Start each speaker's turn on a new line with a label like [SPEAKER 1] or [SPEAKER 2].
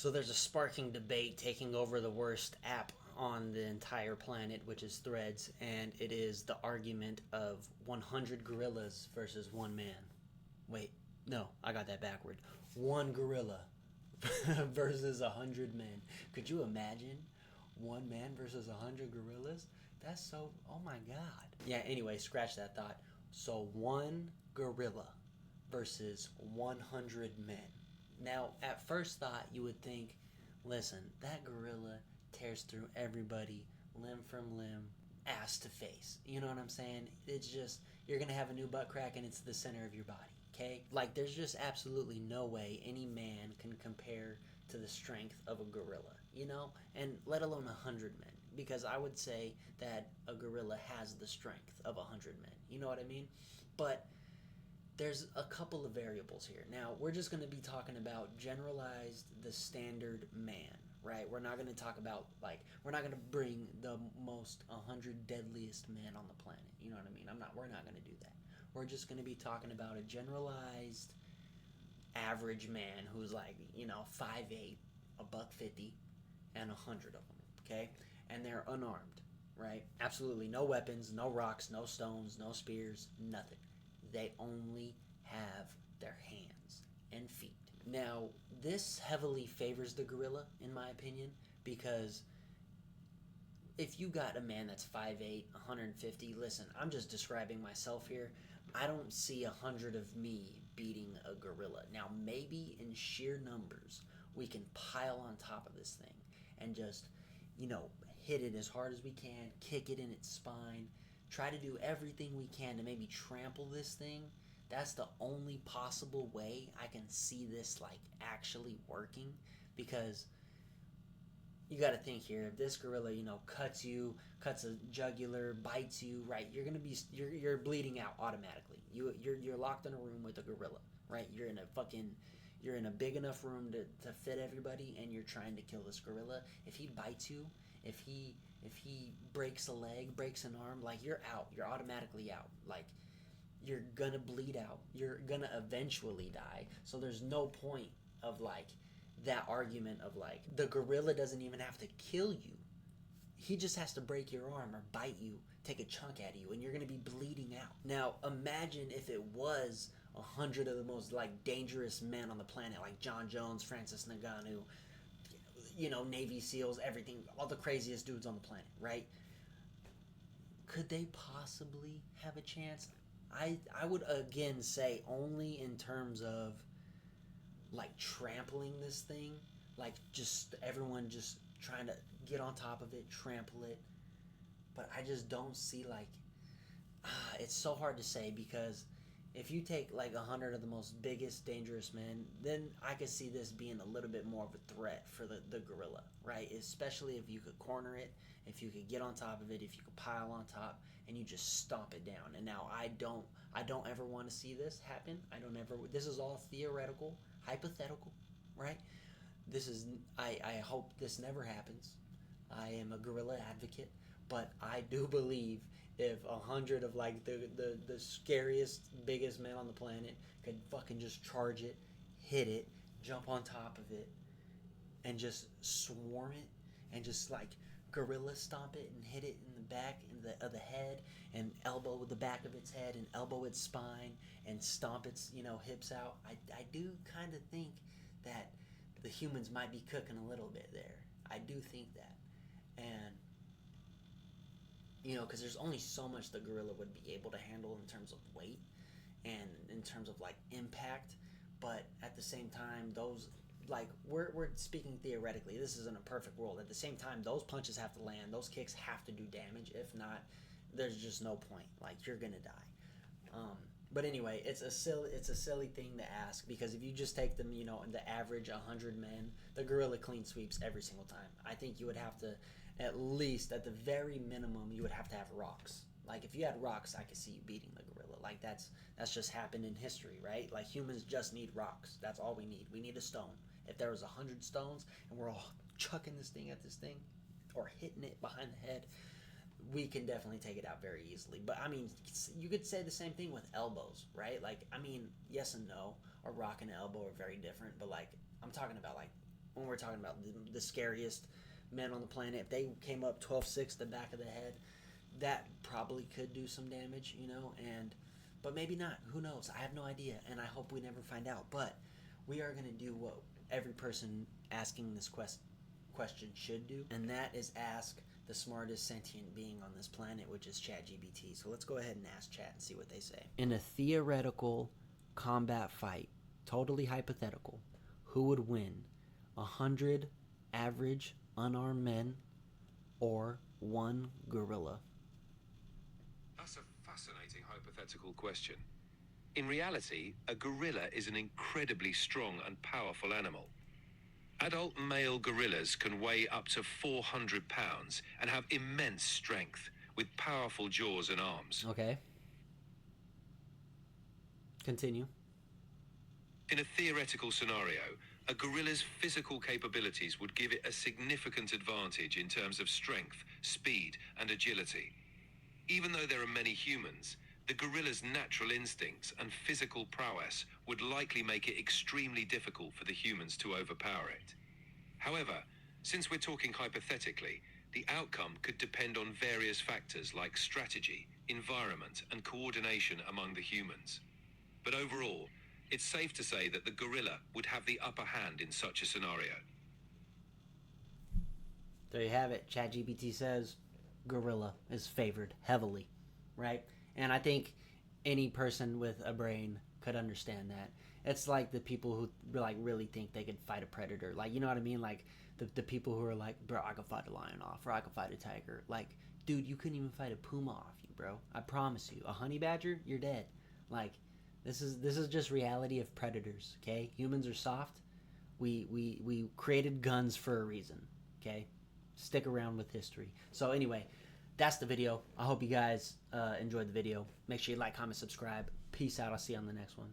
[SPEAKER 1] So there's a sparking debate taking over the worst app on the entire planet, which is Threads, and it is the argument of 100 gorillas versus one man. Wait, no, I got that backward. One gorilla versus 100 men. Could you imagine? One man versus 100 gorillas? That's so. Oh my god. Yeah, anyway, scratch that thought. So one gorilla versus 100 men. Now, at first thought, you would think, listen, that gorilla tears through everybody, limb from limb, ass to face. You know what I'm saying? It's just, you're going to have a new butt crack and it's the center of your body, okay? Like, there's just absolutely no way any man can compare to the strength of a gorilla, you know? And let alone 100 men. Because I would say that a gorilla has the strength of 100 men. You know what I mean? But there's a couple of variables here. Now, we're just going to be talking about generalized, the standard man, right? We're not going to talk about, like, we're not going to bring the most 100 deadliest men on the planet. You know what I mean? We're not going to do that. We're just going to be talking about a generalized average man who's like, 5'8", a buck 50, and 100 of them, okay? And they're unarmed, right? Absolutely no weapons, no rocks, no stones, no spears, nothing. They only have their hands and feet. Now, this heavily favors the gorilla, in my opinion, because if you got a man that's 5'8", 150, listen, I'm just describing myself here. I don't see 100 of me beating a gorilla. Now, maybe in sheer numbers, we can pile on top of this thing and just, hit it as hard as we can, kick it in its spine, try to do everything we can to maybe trample this thing. That's the only possible way I can see this, like, actually working, because you got to think here. If this gorilla, cuts a jugular, bites you, right? You're gonna be you're bleeding out automatically. You're locked in a room with a gorilla, right? You're in a big enough room to fit everybody, and you're trying to kill this gorilla. If he bites you, if he breaks a leg, breaks an arm, like, you're out. You're automatically out. Like, you're gonna bleed out. You're gonna eventually die. So there's no point of, like, that argument of, like, the gorilla doesn't even have to kill you. He just has to break your arm or bite you, take a chunk out of you, and you're going to be bleeding out. Now, imagine if it was 100 of the most, like, dangerous men on the planet, like John Jones, Francis Ngannou, Navy SEALs, everything, all the craziest dudes on the planet, right? Could they possibly have a chance? I would again say only in terms of, like, trampling this thing, like, just everyone just trying to get on top of it, trample it. But I just don't see, like, it's so hard to say, because if you take, like, 100 of the most biggest, dangerous men, then I could see this being a little bit more of a threat for the gorilla, right? Especially if you could corner it, if you could get on top of it, if you could pile on top, and you just stomp it down. And now I don't ever want to see this happen. This is all theoretical, hypothetical, right? I hope this never happens. I am a gorilla advocate, but I do believe if 100 of, like, the scariest, biggest men on the planet could fucking just charge it, hit it, jump on top of it, and just swarm it, and just, like, gorilla stomp it and hit it in the back of the head, and elbow the back of its head, and elbow its spine, and stomp its hips out. I do kind of think that the humans might be cooking a little bit there. I do think that. And because there's only so much the gorilla would be able to handle in terms of weight and in terms of, like, impact. But at the same time, those, like, we're speaking theoretically. This isn't a perfect world. At the same time, those punches have to land. Those kicks have to do damage. If not, there's just no point. Like, you're gonna die. But anyway, it's a silly thing to ask, because if you just take them, the average 100 men, the gorilla clean sweeps every single time. I think you would have to, at least, at the very minimum, you would have to have rocks. Like, if you had rocks, I could see you beating the gorilla. Like, that's just happened in history, right? Like, humans just need rocks. That's all we need. We need a stone. If there was 100 stones and we're all chucking this thing at this thing, or hitting it behind the head, we can definitely take it out very easily. But, I mean, you could say the same thing with elbows, right? Like, I mean, yes and no. A rock and an elbow are very different. But, like, I'm talking about, like, when we're talking about the scariest men on the planet, if they came up 12-6 the back of the head, that probably could do some damage, you know, but maybe not. Who knows? I have no idea, and I hope we never find out. But we are going to do what every person asking this question should do, and that is ask the smartest sentient being on this planet, which is ChatGPT. So let's go ahead and ask Chat and see what they say. In a theoretical combat fight, totally hypothetical, who would win? 100 average unarmed men or one gorilla?
[SPEAKER 2] That's a fascinating hypothetical question. In reality, a gorilla is an incredibly strong and powerful animal. Adult male gorillas can weigh up to 400 pounds and have immense strength with powerful jaws and arms.
[SPEAKER 1] Okay. Continue.
[SPEAKER 2] In a theoretical scenario, a gorilla's physical capabilities would give it a significant advantage in terms of strength, speed, and agility. Even though there are many humans, the gorilla's natural instincts and physical prowess would likely make it extremely difficult for the humans to overpower it. However, since we're talking hypothetically, the outcome could depend on various factors like strategy, environment, and coordination among the humans. But overall, it's safe to say that the gorilla would have the upper hand in such a scenario.
[SPEAKER 1] There you have it. ChatGPT says gorilla is favored heavily, right? And I think any person with a brain could understand that. It's like the people who like really think they could fight a predator. Like, you know what I mean? Like the people who are like, bro, I could fight a lion off, or I could fight a tiger. Like, dude, you couldn't even fight a puma off you, bro. I promise you. A honey badger, you're dead. Like, this is just reality of predators, okay? Humans are soft. We created guns for a reason, okay? Stick around with history. So anyway, that's the video. I hope you guys enjoyed the video. Make sure you like, comment, subscribe. Peace out. I'll see you on the next one.